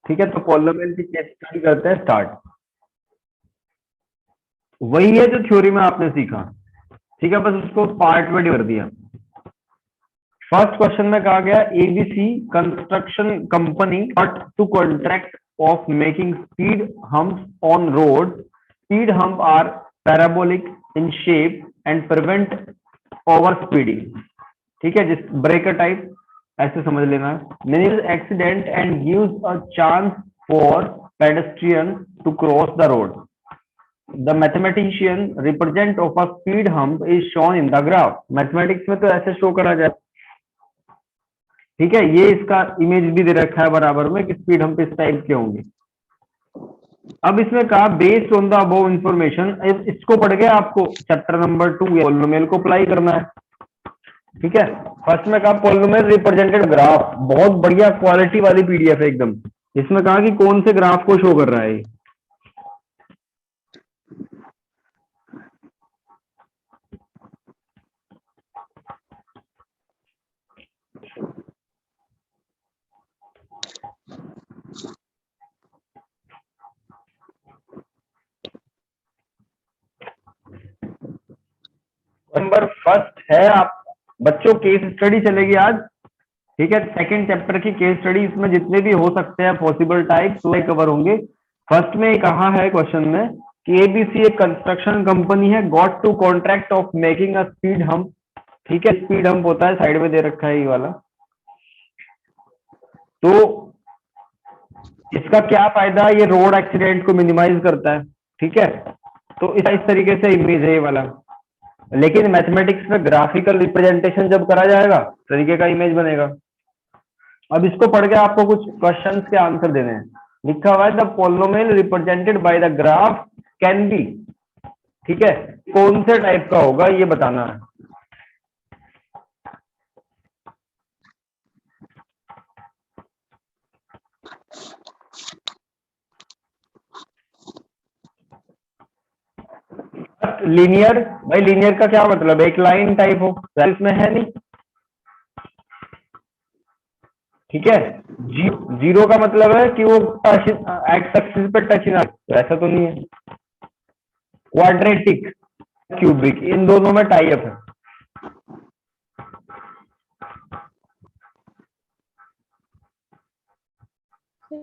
ठीक है, तो पॉलिनोमियल की केस स्टडी करते हैं स्टार्ट। वही है जो थ्योरी में आपने सीखा, ठीक है, बस उसको पार्ट में कर दिया। फर्स्ट क्वेश्चन में कहा गया ABC construction company but to contract of making speed humps on road. Speed hump are parabolic in shape and prevent over speeding. ठीक है, जिस ब्रेकर टाइप ऐसे समझ लेना है। Minimal accident and gives a chance for pedestrian to cross the road. The mathematician represent of a speed hump is shown in the graph. Mathematics में तो ऐसे शो करा जाए, ठीक है, ये इसका इमेज भी दे रखा है बराबर में कि स्पीड हम्प इस टाइप के होंगे। अब इसमें कहा based on the above information, इसको पढ़ के आपको चैप्टर नंबर 2 पॉलिनोमियल को अप्लाई करना है। ठीक है, फर्स्ट में कहा पॉलिनोमियल रिप्रेजेंटेड ग्राफ, बहुत बढ़िया क्वालिटी वाली पीडीएफ है एकदम। इसमें कहा कि कौन से ग्राफ को शो कर रहा है। नंबर फर्स्ट है आप बच्चों केस स्टडी चलेगी आज। ठीक है, सेकंड चैप्टर की केस स्टडी, इसमें जितने भी हो सकते हैं पॉसिबल टाइप वो कवर होंगे। फर्स्ट में कहा है क्वेश्चन में कि एबीसी एक कंस्ट्रक्शन कंपनी है, got to contract of making a speed hump. ठीक है, स्पीड हम्प होता है, साइड में दे रखा है ये वाला। तो इसका क्या फायदा, ये रोड एक्सीडेंट को मिनिमाइज करता है। ठीक है, तो इस तरीके से इमेज है ये वाला। लेकिन मैथमेटिक्स में ग्राफिकल रिप्रेजेंटेशन जब करा जाएगा तरीके का इमेज बनेगा। अब इसको पढ़ के आपको कुछ क्वेश्चंस के आंसर देने हैं। लिखा हुआ है the polynomial represented by the graph can be. ठीक है, कौन से टाइप का होगा ये बताना है। लीनियर, भाई लीनियर का क्या मतलब, एक लाइन टाइप हो, इसमें है नहीं। ठीक है, जीरो का मतलब है कि वो एक्स एक्सिस पे टच ना, तो ऐसा तो नहीं है। क्वाड्रेटिक, क्यूबिक, इन दोनों में टाई अप है।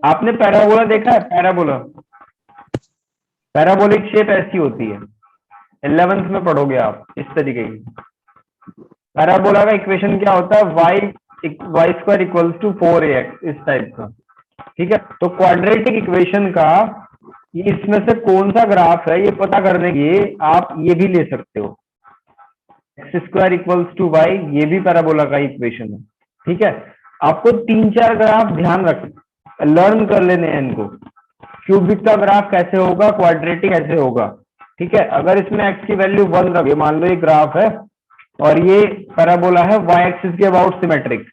आपने पैराबोला देखा है, पैराबोला, पैराबोलिक शेप ऐसी होती है, 11th में पढ़ोगे आप इस तरीके की। पैराबोला का इक्वेशन क्या होता है, Y square equals to 4ax, इस टाइप का। ठीक है, तो क्वाड्रेटिक इक्वेशन का ये इसमें से कौन सा ग्राफ है ये पता करने के लिए आप ये भी ले सकते हो, X square equals to Y, ये भी पैराबोला का इक्वेशन है। ठीक है, आपको 3-4 ग्राफ ध्यान रख लर्न कर लेने हैं इनको। क्यूबिक का ग्राफ कैसे होगा, क्वाड्रेटिक कैसे होगा। ठीक है, अगर इसमें एक्स की वैल्यू 1 रखे, मान लो ये ग्राफ है और ये पैराबोला है वाई एक्सिस के अबाउट सिमेट्रिक,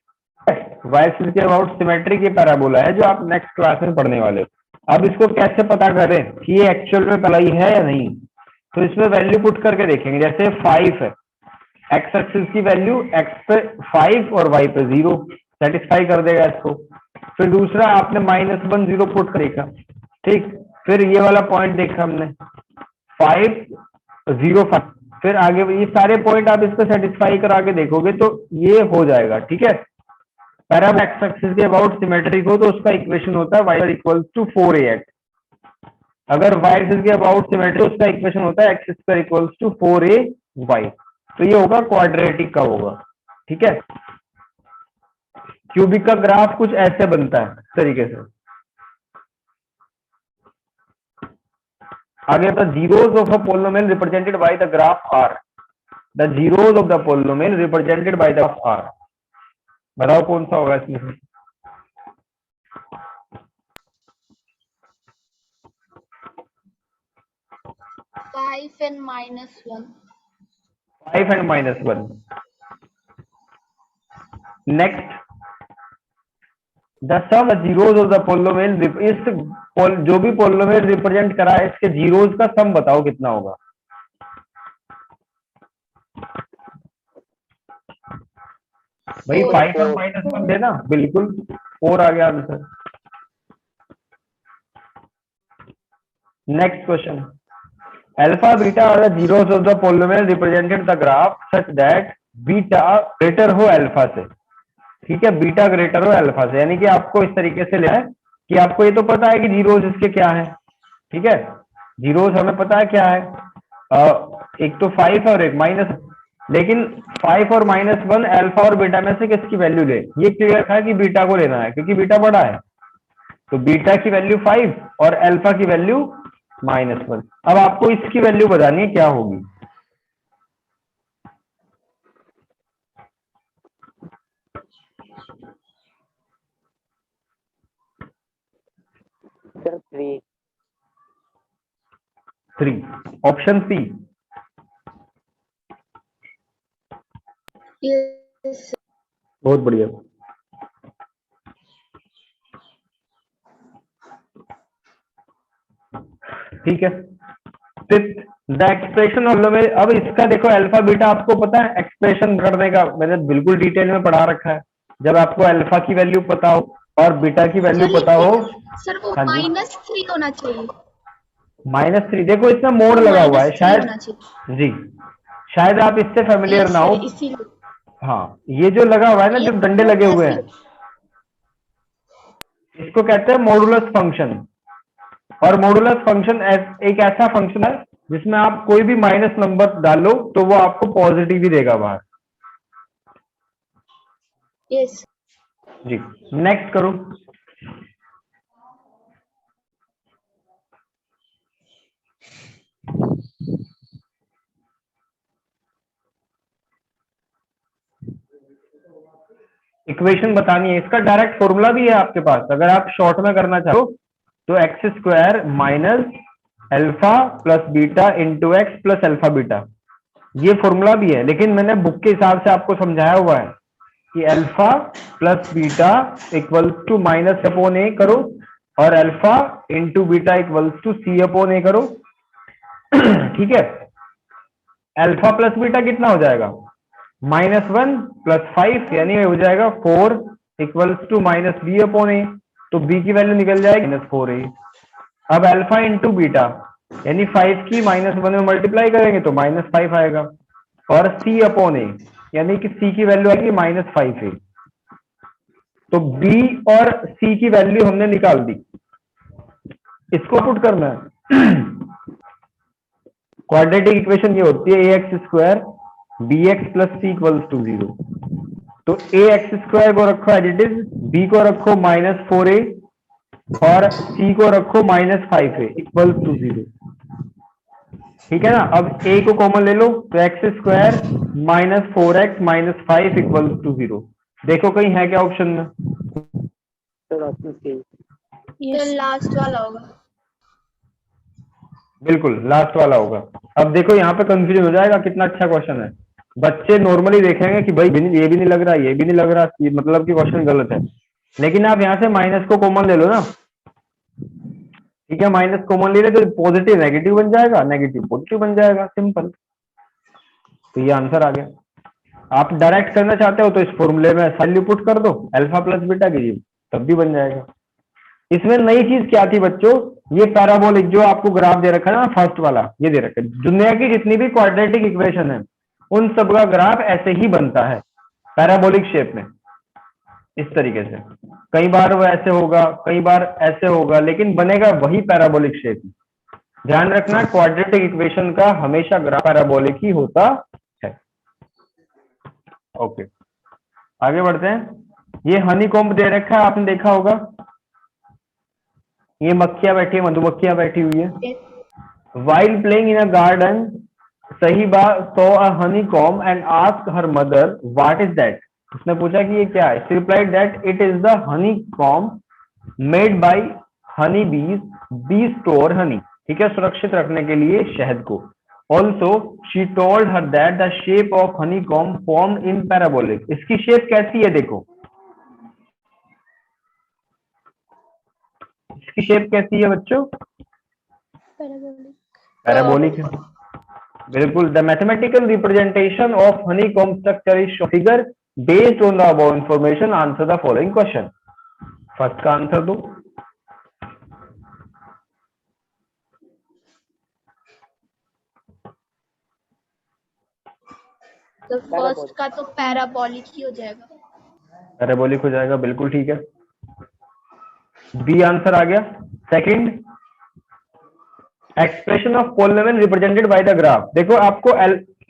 वाई एक्सिस के अबाउट सिमेट्रिक ये पैराबोला है जो आप नेक्स्ट क्लास में पढ़ने वाले हो। अब इसको कैसे पता करें कि ये एक्चुअल में पलाई है या नहीं, तो इसमें वैल्यू पुट करके देखेंगे। जैसे 5 है, एक्स एक्सिस की वैल्यू एक्स पे 5 और वाई पे 0, सेटिस्फाई कर देगा इसको। फिर दूसरा आपने -1 0 पुट कर देखा, ठीक, फिर ये वाला पॉइंट देखा हमने 5 0 5, फिर आगे ये सारे पॉइंट आप इसको सेटिस्फाई करा के देखोगे तो ये हो जाएगा। ठीक है, पैराबोला एक्स एक्सिस के अबाउट सिमेट्रिक हो तो उसका इक्वेशन होता है वाई इक्वल्स टू 4ax। अगर वाई एक्सिस के अबाउट सिमेट्रिक उसका इक्वेशन होता है x square equals to 4ay। तो ये होगा क्वाड्रेटिक का होगा। ठीक है, क्यूबिक का ग्राफ कुछ ऐसे बनता है इस तरीके से। आगे the zeros of a polynomial represented by the graph are. The zeros of the polynomial represented by the graph are. बताओ कौन सा होगा इसमें से। 5 and -1. 5 and -1। Next the sum zeros of the polynomial, इस जो भी पोलिनोमियल रिप्रेजेंट करा है इसके जीरोस का सम बताओ कितना होगा। भाई 5 और -1 देना, बिल्कुल 4 आ गया answer. Next question, alpha beta are the zeros of the polynomial represented the graph such that beta greater हो अल्फा से। ठीक है, बीटा ग्रेटर हो अल्फा से, यानी कि आपको इस तरीके से लेना है कि आपको ये तो पता है कि जीरोस इसके क्या है। ठीक है, जीरोस हमें पता है क्या है, एक तो 5 और एक माइनस, लेकिन 5 और -1 अल्फा और बीटा में से किसकी वैल्यू ले, ये क्लियर था कि बीटा को लेना है क्योंकि बीटा बड़ा है। तो बीटा की वैल्यू 5 और अल्फा की वैल्यू -1। अब आपको इसकी वैल्यू बतानी है क्या होगी। Sir 3, option C. Yes. बहुत बढ़िया। ठीक है, फिफ्थ, द एक्सप्रेशन ऑफ में, अब इसका देखो अल्फा बीटा आपको पता है एक्सप्रेशन करने का, मैंने बिल्कुल डिटेल में पढ़ा रखा है। जब आपको अल्फा की वैल्यू पता हो और बीटा की वैल्यू सर पता हो। सर वो हाँ जी, -3 होना चाहिए, -3, देखो इसमें मोड़ वो लगा हुआ है -3 शायद। होना चाहिए। जी, शायद आप इससे फेमिलियर यस ना सर, हो। इसीलिए। हाँ, ये जो लगा हुआ है ना, ये जो डंडे वो लगे हुए कैसे? हैं, इसको कहते हैं मॉडुलस फंक्शन। और मॉडुलस फंक्शन एक ऐसा फंक्शन है जिसमें आप कोई भी माइनस नंबर डालो तो वो आपको पॉजिटिव ही देगा बाहर। यस। जी, नेक्स्ट करो। इक्वेशन बतानी है, इसका डायरेक्ट फॉर्मूला भी है आपके पास, अगर आप शॉर्ट में करना चाहो तो x² minus alpha plus beta into x plus alpha beta, ये फॉर्मूला भी है। लेकिन मैंने बुक के हिसाब से आपको समझाया हुआ है कि alpha plus beta equals to -a करो और alpha into beta equals to c/a करो। ठीक है, अल्फा प्लस बीटा कितना हो जाएगा, -1 + 5, यानी हो जाएगा 4 इक्वल्स टू -b/a। तो b की वैल्यू निकल जाएगी -4a। अब अल्फा इंटू बीटा, यानी 5 की -1 में मल्टीप्लाई करेंगे तो -5 आएगा, और c/a, यानी कि c की वैल्यू आएगी -5a। तो b और c की वैल्यू हमने निकाल दी, इसको पुट करना है। क्वाड्रेटिक इक्वेशन ये होती है ax² bx + c = 0। तो ax² को रखो एज इट इज, b को रखो -4a और c को रखो -5a = 0। ठीक है ना, अब a को कॉमन ले लो तो x² - 4x - 5 = 0। देखो कहीं है क्या ऑप्शन में। Sir option C. तो लास्ट वाला होगा। बिल्कुल लास्ट वाला होगा। अब देखो यहाँ पे कंफ्यूजन हो जाएगा, कितना अच्छा क्वेश्चन है। बच्चे नॉर्मली देखेंगे कि भाई ये भी नहीं लग रहा, ये भी नहीं लग रहा, ये मतलब कि क्वेश्चन गलत है। लेकिन आप यहाँ से माइनस को कॉमन ले लो ना। ठीक है, माइनस कॉमन ले ले तो पॉजिटिव नेगेटिव बन जाएगा, नेगेटिव पॉजिटिव बन जाएगा, सिंपल। तो ये आंसर आ गया। आप डायरेक्ट करना चाहते हो तो इस फॉर्मूले में वैल्यू पुट कर दो, अल्फा प्लस बीटा कीजिए, तब भी बन जाएगा। इसमें नई चीज क्या थी बच्चों, ये पैराबोलिक जो आपको ग्राफ दे रखा है ना, फर्स्ट वाला ये दे रखा है, दुनिया की जितनी भी क्वाड्रेटिक इक्वेशन है उन सब का ग्राफ ऐसे ही बनता है, पैराबोलिक शेप में, इस तरीके से। कई बार वो ऐसे होगा, कई बार ऐसे होगा, लेकिन बनेगा वही पैराबोलिक शेप। ध्यान रखना, क्वाड्रेटिक इक्वेशन का हमेशा ग्राफ पैराबोलिक ही होता है। ओके, आगे बढ़ते हैं। ये हनी कॉम्ब दे रखा है, आपने देखा होगा, ये मक्खियां बैठी है, मधुमक्खियां बैठी हुई है। While playing in a garden, Sahiba saw a honeycomb and asked her mother what is that. उसने पूछा कि ये क्या है। She replied that it is the honeycomb made by honey bees, bee store Honey. ठीक है, सुरक्षित रखने के लिए शहद को। Also she told her that the shape of honey comb formed in parabolic. इसकी शेप कैसी है देखो, इसकी शेप कैसी है बच्चों, पैराबोलिक है। बिल्कुल, the mathematical representation of honey comb structure is figure based on the above information, answer the following question. First का आंसर दो। तो फर्स्ट का तो पैराबोलिक ही हो जाएगा। पैराबोलिक हो जाएगा, बिल्कुल ठीक है, बी आंसर आ गया। Second, expression of polynomial represented by the graph. देखो आपको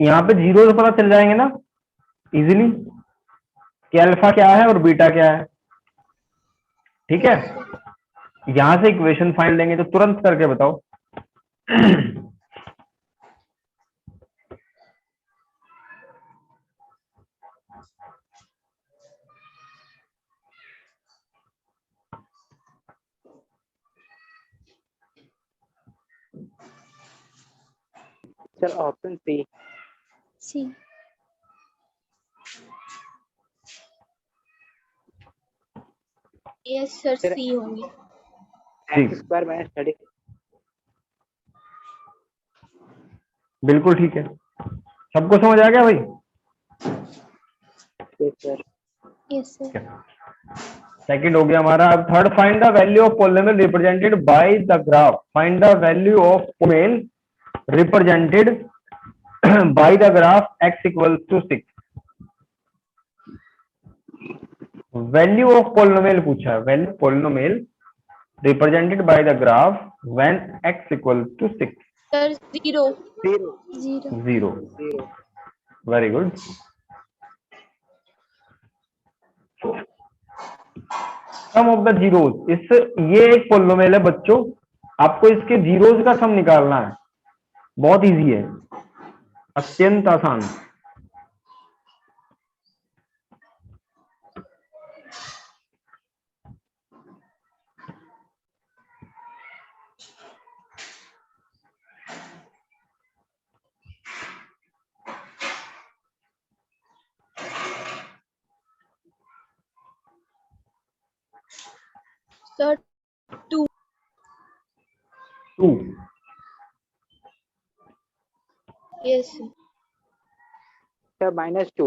यहाँ पे जीरो से पता चल जाएंगे ना इजीली कि अल्फा क्या है और बीटा क्या है, ठीक है। यहां से इक्वेशन फाइंड लेंगे तो तुरंत करके बताओ। Sir option C. C. Yes sir, C होंगे। X square minus 30। बिल्कुल ठीक है, सबको समझ आ गया भाई? Yes sir. Yes sir. Second हो गया हमारा। अब third, find the value of polynomial represented by the graph. Find the value of polynomial represented by the graph x equals to 6। Value of polynomial पूछा है, value polynomial represented by the graph when x equals to 6। Sir 0। 0। Very good. Sum of the zeros, इस ये एक polynomial है बच्चों, आपको इसके zeros का सम निकालना है। बहुत इजी है, अत्यंत आसान। Sir 2। 2। Yes sir -2।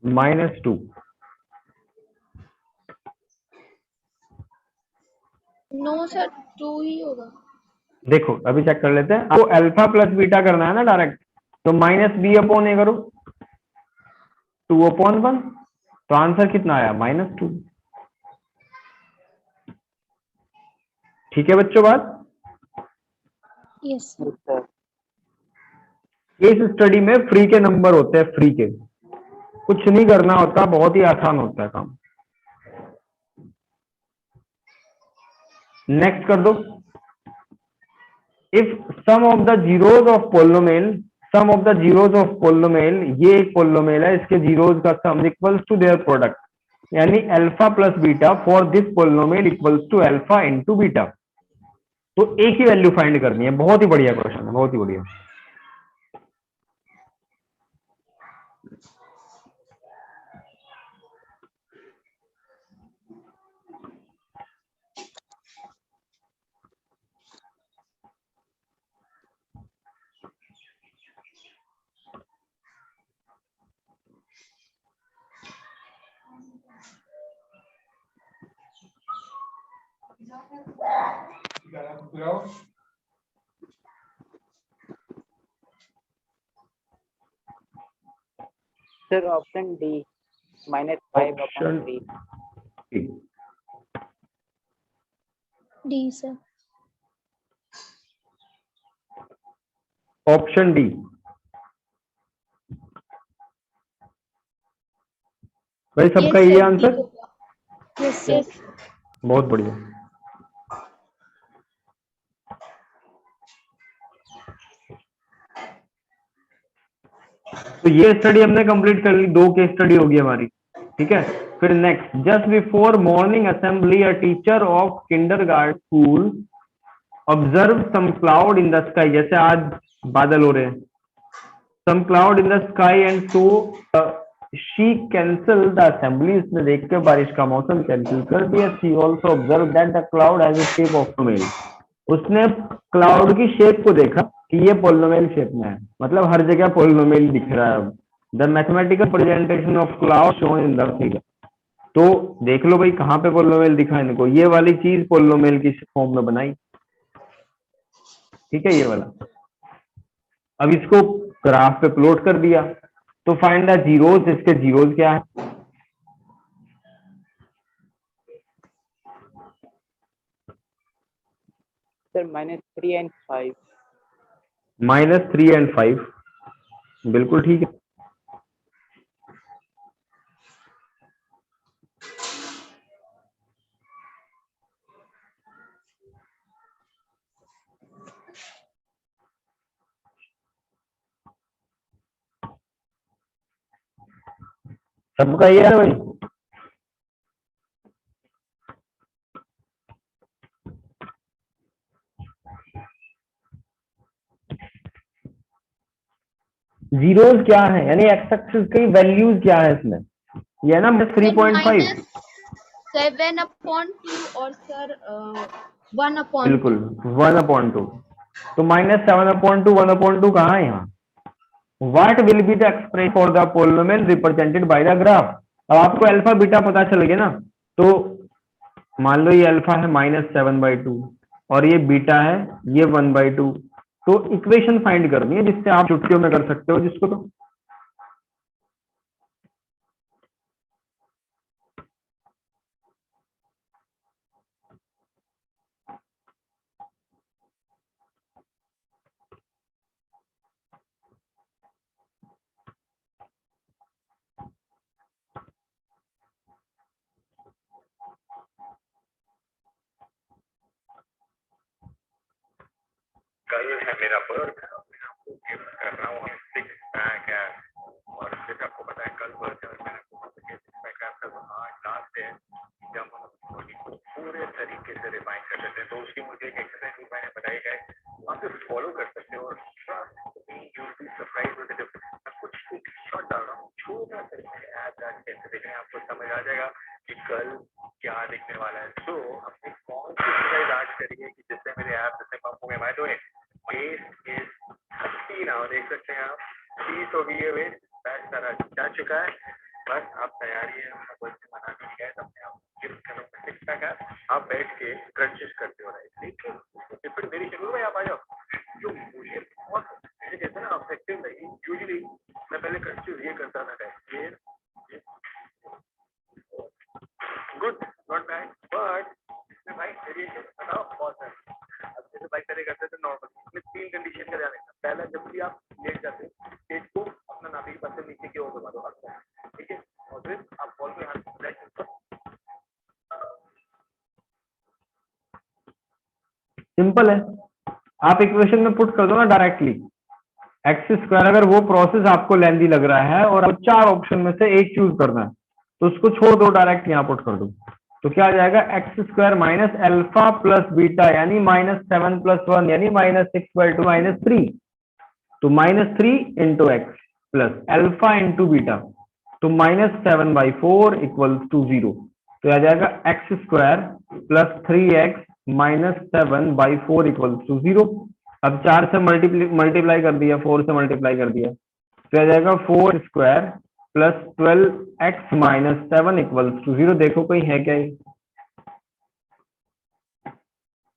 -2। No sir, 2 ही होगा। देखो अभी चेक कर लेते हैं। आपको अल्फा प्लस बीटा करना है ना डायरेक्ट, तो -b/a करो, 2/1, तो आंसर कितना आया? -2। ठीक है बच्चों बात? Yes sir. Yes sir. इस स्टडी में फ्री के नंबर होते हैं, फ्री के, कुछ नहीं करना होता, बहुत ही आसान होता है काम। नेक्स्ट कर दो। If sum of the zeros of polynomial, sum of the zeros of polynomial, ये एक पोलिनोमियल है, इसके जीरोज का sum equals to their product, यानी alpha plus beta for this polynomial equals to alpha into beta. तो एक ही value find करनी है। बहुत ही बढ़िया क्वेश्चन है, बहुत ही बढ़िया। Sir option D -5/3। D sir. Option D. भाई सबका ये आंसर? Yes sir. बहुत बढ़िया। तो ये स्टडी हमने कंप्लीट कर ली, 2 केस स्टडी होगी हमारी, ठीक है। फिर next, just before morning assembly a teacher of kindergarten school observe some cloud in the sky. जैसे आज बादल हो रहे हैं, some cloud in the sky and so she cancel the assembly. इसने देख के बारिश का मौसम कैंसिल कर दिया। She also observe that the cloud has a shape of polynomial. उसने क्लाउड की शेप को देखा कि ये पोलिनोमियल शेप में है, मतलब हर जगह पोलिनोमियल दिख रहा है। The mathematical presentation of cloud shown in the figure. तो देख लो भाई कहाँ पे पोलिनोमियल दिखा इनको, ये वाली चीज पोलिनोमियल की फॉर्म में बनाई, ठीक है, ये वाला। अब इसको ग्राफ पे प्लॉट कर दिया। तो फाइंड द जीरोस, इसके जीरोस क्या है? Sir -3 and 5. -3 and 5, बिल्कुल ठीक है। सबका ये है भाई? जीरोस क्या है, यानी एक्स एक्सिस की वैल्यूज क्या है इसमें? ये है ना 3.5। -7/2 और सर 1/2। बिल्कुल 1/2। तो -7/2 1/2 कहाँ है यहाँ? What will be the expression for the polynomial represented by the graph? अब आपको अल्फा बीटा पता चल गया ना, तो मान लो ये अल्फा है -7/2 और ये बीटा है ये 1/2। तो इक्वेशन फाइंड करनी है जिससे आप चुटकियों में कर सकते हो जिसको। तो कल है मेरा बर्थ, मैं आपको गिफ्ट कर रहा हूँ 6 पैक है। और फिर आपको पता है कल बर्थ है और मैंने आपको 6 पैक है। तो आज लास्ट है जब हम बॉडी को पूरे तरीके से रिवाइंड कर लेते हैं। तो उसकी मुझे एक एक्सरसाइज मैंने बताई है, आप इसे फॉलो कर सकते हो और you will be surprised with the difference. मैं कुछ एक शॉट डाल रहा हूँ, छोटा सा ऐड कैसे दिखने आपको समझ आ जाएगा कि कल क्या दिखने वाला है। तो हमने कौन सी एक्सरसाइज आज करी है कि जिससे मेरे ऐप जिससे पंप हो गए। मैं तो वेस्ट इज 30 नाउ, देख सकते हैं आप 30 हो गई है वेस्ट। बैच सारा जा चुका है, बस आप तैयारी है। मैं बर्थडे मनाने नहीं गया, अपने आप गिफ्ट करूँगा 6 पैक है। आप बैठ के क्रंचेस करते हो राइट, ठीक है? फिर मेरी शेड्यूल में आप आ जाओ। जो मुझे बहुत मुझे कहते हैं ना अफेक्टिव लगी, यूजुअली मैं पहले क्रंचेस ये करता था, ये गुड नॉट बैड, बट इसमें भाई वेरिएशन बताओ बहुत है। अब जैसे बाइक करे करते थे नॉर्मल, इसमें 3 कंडीशन का ध्यान रखना। पहला, जब भी आप लेट जाते हो पेट को अपना नाभि के पास से नीचे की ओर दबा दो हाथ को, ठीक है? और फिर आप बॉल में हाथ रख, सिंपल है, आप इक्वेशन में पुट कर दो ना डायरेक्टली एक्स स्क्वायर। अगर वो प्रोसेस आपको लेंदी लग रहा है और अब 4 ऑप्शन में से एक चूज करना है तो उसको छोड़ दो, डायरेक्ट यहाँ पुट कर दो। तो क्या आ जाएगा? X square minus alpha plus beta यानी -7 + 1 यानी -6/2 -3। तो -3 into x plus alpha into beta, तो -7/4 = 0। तो आ जाएगा एक्स स्क्वायर प्लस 3x -7/4 = 0। अब 4 से मल्टीप्लाई कर दिया, 4 से मल्टीप्लाई कर दिया, तो आ जाएगा 4 स्क्वायर प्लस 12x -7 = 0। देखो कहीं है क्या ये?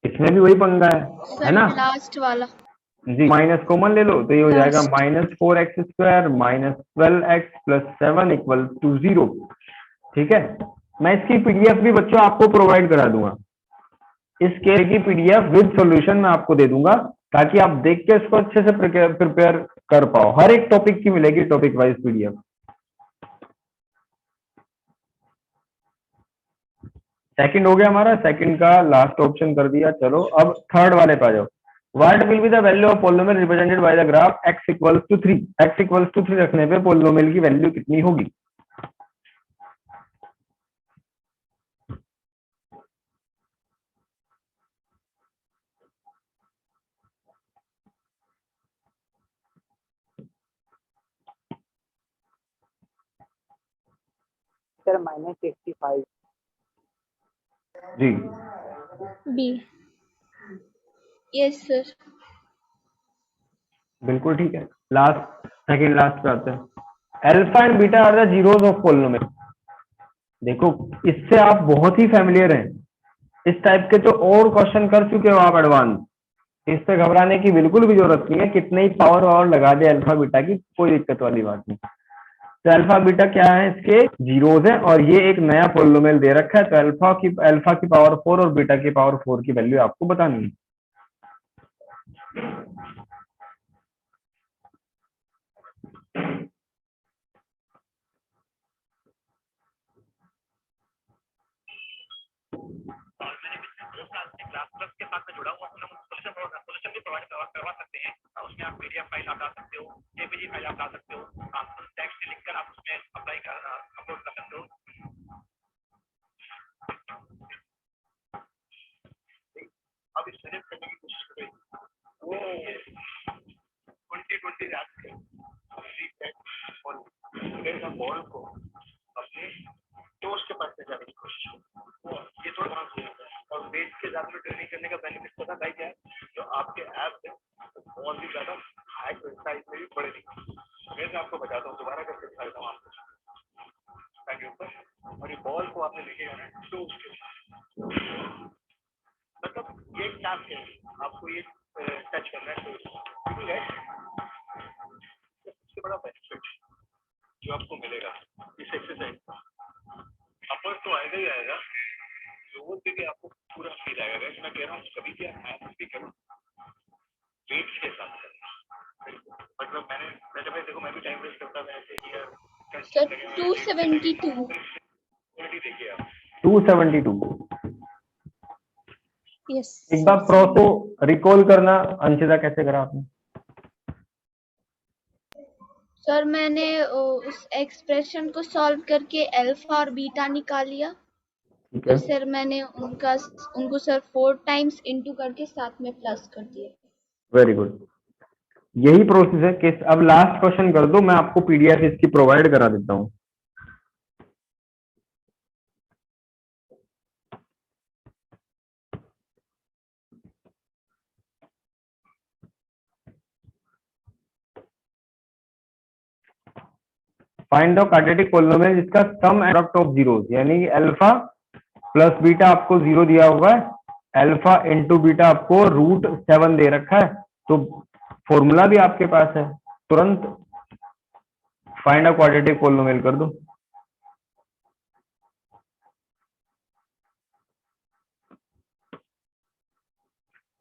इसमें भी वही पंगा है ना? लास्ट वाला जी, माइनस कॉमन ले लो तो ये हो जाएगा Last. -4x² -12x + 7 = 0। ठीक है, मैं इसकी पीडीएफ भी बच्चों आपको प्रोवाइड करा दूंगा। इस केस की पीडीएफ विद सॉल्यूशन मैं आपको दे दूंगा ताकि आप देख के इसको अच्छे से प्रिपेयर कर पाओ। हर एक टॉपिक की मिलेगी टॉपिक वाइज पीडीएफ। सेकंड हो गया हमारा, सेकंड का लास्ट ऑप्शन कर दिया। चलो अब थर्ड वाले पे आ जाओ। What will be the value of polynomial represented by the graph x = 3? x = 3 रखने पे पोलिनोमियल की वैल्यू कितनी होगी? सर -65. जी B. Yes sir. बिल्कुल ठीक है। सेकंड लास्ट पे आते हैं। Alpha and beta are the zeros of polynomial. देखो इससे आप बहुत ही फैमिलियर हैं, इस टाइप के तो और क्वेश्चन कर चुके हो आप एडवांस। इससे घबराने की बिल्कुल भी जरूरत नहीं है, कितने ही पावर और लगा दे अल्फा बीटा की, कोई दिक्कत वाली बात नहीं। तो अल्फा बीटा क्या है, इसके जीरोज है और ये एक नया पोलिनोमियल दे रखा है, तो अल्फा की पावर 4 और बीटा की पावर 4 की वैल्यू आपको बतानी है। क्लास प्लस के साथ में जुड़ा हुआ हूं, हम सोल्यूशन भी प्रोवाइड करवा सकते हैं। उसमें आप पीडीएफ फाइल आप ला सकते हो, जेपीजी फाइल आप ला सकते हो, आप टेक्स्ट लिखकर आप उसमें अप्लाई कर अपलोड कर सकते हो। अब इस सजेस्ट करने की कोशिश करें वो 2020 रैप के और स्टूडेंट का बॉल को अपने टोस्ट के पास ले जाने की कोशिश करो। ये थोड़ा और वेट के साथ में ट्रेनिंग करने का बेनिफिट पता है क्या है, जो आपके ऐप है बहुत ही ज्यादा हाई साइज में भी बढ़ेगी। मैं आपको बताता हूँ, दोबारा करके दिखाता हूँ आपको ताकि ऊपर, और ये बॉल को आपने लिखेगा ना टोस्ट के साथ, मतलब ये टास्क है आपको ये टच करना है टोस्ट। सबसे बड़ा बेनिफिट जो आपको मिलेगा इस एक्सरसाइज का, अपर तो आएगा ही आएगा, लोगों से भी आपको पूरा फील आएगा। मैं कह रहा हूँ कभी भी आप मैथ भी करो वेट्स के साथ, मतलब मैंने भाई देखो मैं भी टाइम वेस्ट करता था ऐसे ही। सर 272 देखिए आप 272। यस एक बार प्रोसो रिकॉल करना, अंशिता कैसे करा आपने? सर मैंने उस एक्सप्रेशन को सॉल्व करके अल्फा और बीटा निकाल लिया। ठीक है, फिर सर मैंने उनको सर 4 टाइम्स इंटू करके साथ में प्लस कर दिया। Very good. यही प्रोसेस है कि अब लास्ट क्वेश्चन कर दो, मैं आपको पीडीएफ इसकी प्रोवाइड करा देता हूँ। फाइंड द क्वाड्रेटिक पोलिनोमियल जिसका सम एंड प्रोडक्ट ऑफ जीरोस, यानी अल्फा प्लस बीटा आपको 0 दिया हुआ है, अल्फा इंटू बीटा आपको √7 दे रखा है, तो फॉर्मूला भी आपके पास है, तुरंत फाइंड अ क्वाड्रेटिक पोलिनोमियल कर दो।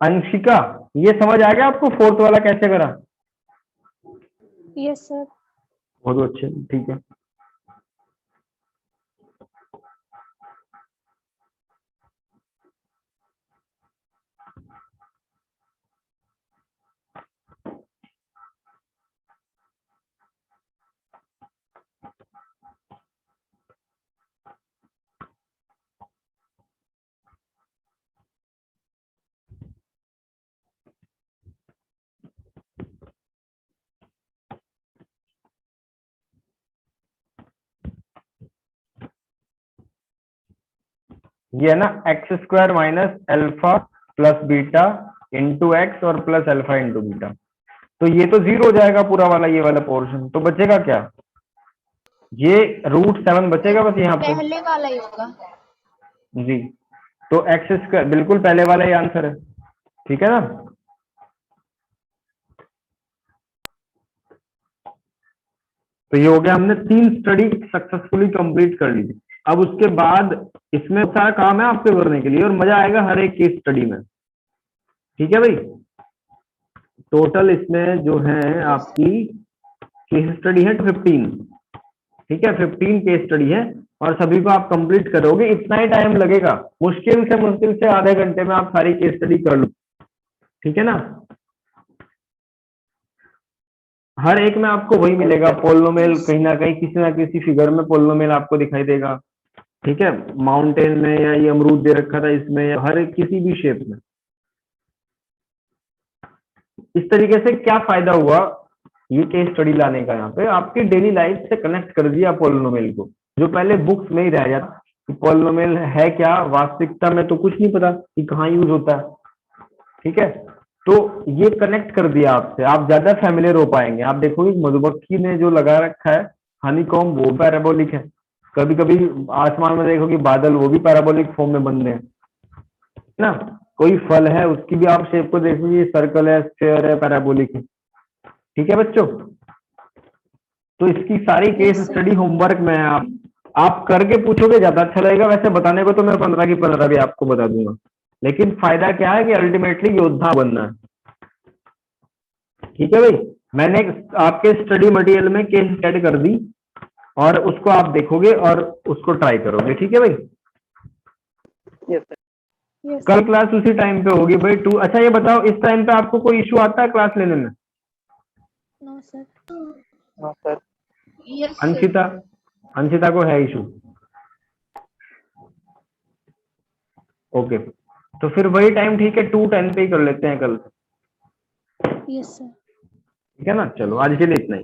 अंशिका, ये समझ आ गया आपको फोर्थ वाला कैसे करा? Yes sir. बहुत अच्छे, ठीक है। ये है ना x² minus alpha plus beta into x और प्लस अल्फा इंटू बीटा, तो ये तो 0 हो जाएगा पूरा वाला, ये वाला पोर्शन, तो बचेगा क्या? ये √7 बचेगा बस यहाँ पे पहले वाला ही होगा जी। तो x², बिल्कुल पहले वाला ही आंसर है, ठीक है ना। तो ये हो गया, हमने 3 स्टडी सक्सेसफुली कंप्लीट कर ली थी। अब उसके बाद इसमें सारा काम है आपके करने के लिए, और मजा आएगा हर एक केस स्टडी में, ठीक है भाई। टोटल इसमें जो है आपकी केस स्टडी है 15, ठीक है, 15 केस स्टडी है, और सभी को आप कंप्लीट करोगे, इतना ही टाइम लगेगा, मुश्किल से आधे घंटे में आप सारी केस स्टडी कर लो, ठीक है ना। हर एक में आपको वही मिलेगा, पोलिनोमियल कहीं ना कहीं किसी ना किसी फिगर में पोलिनोमियल आपको दिखाई देगा, ठीक है, माउंटेन में, या ये अमरूद दे रखा था इसमें, या हर एक किसी भी शेप में। इस तरीके से क्या फायदा हुआ ये केस स्टडी लाने का, यहाँ पे आपकी डेली लाइफ से कनेक्ट कर दिया पोलिनोमियल को, जो पहले बुक्स में ही रह जाता कि पोलिनोमियल है क्या, वास्तविकता में तो कुछ नहीं पता कि कहाँ यूज होता है, ठीक है। तो ये कनेक्ट कर दिया आपसे, आप ज्यादा फैमिलियर हो पाएंगे। आप देखोगे मधुमक्खी ने जो लगा रखा है हनीकॉम्ब, वो पैराबोलिक है, कभी कभी आसमान में देखोगे बादल, वो भी पैराबोलिक फॉर्म में बन रहे हैं ना। कोई फल है उसकी भी आप शेप को देख लीजिए, सर्कल है, स्फीयर है, पैराबोलिक है। ठीक है बच्चों, तो इसकी सारी केस स्टडी होमवर्क में है, आप करके पूछोगे ज्यादा अच्छा लगेगा। वैसे बताने को तो मैं 15 की 15 भी आपको बता दूंगा, लेकिन फायदा क्या है कि अल्टीमेटली योद्धा बनना है। ठीक है भाई, मैंने आपके स्टडी मटेरियल में केस ऐड कर दी और उसको आप देखोगे और उसको ट्राई करोगे। ठीक है भाई, यस सर। Yes. कल क्लास उसी टाइम पे होगी भाई 2। अच्छा ये बताओ, इस टाइम पे आपको कोई इशू आता है क्लास लेने में? No, sir. No sir. Yes sir. Anshita, Anshita को है इशू? ओके, तो फिर वही टाइम ठीक है, 2:10 पे ही कर लेते हैं कल। Yes, sir. ठीक है ना, चलो आज के लिए इतना ही।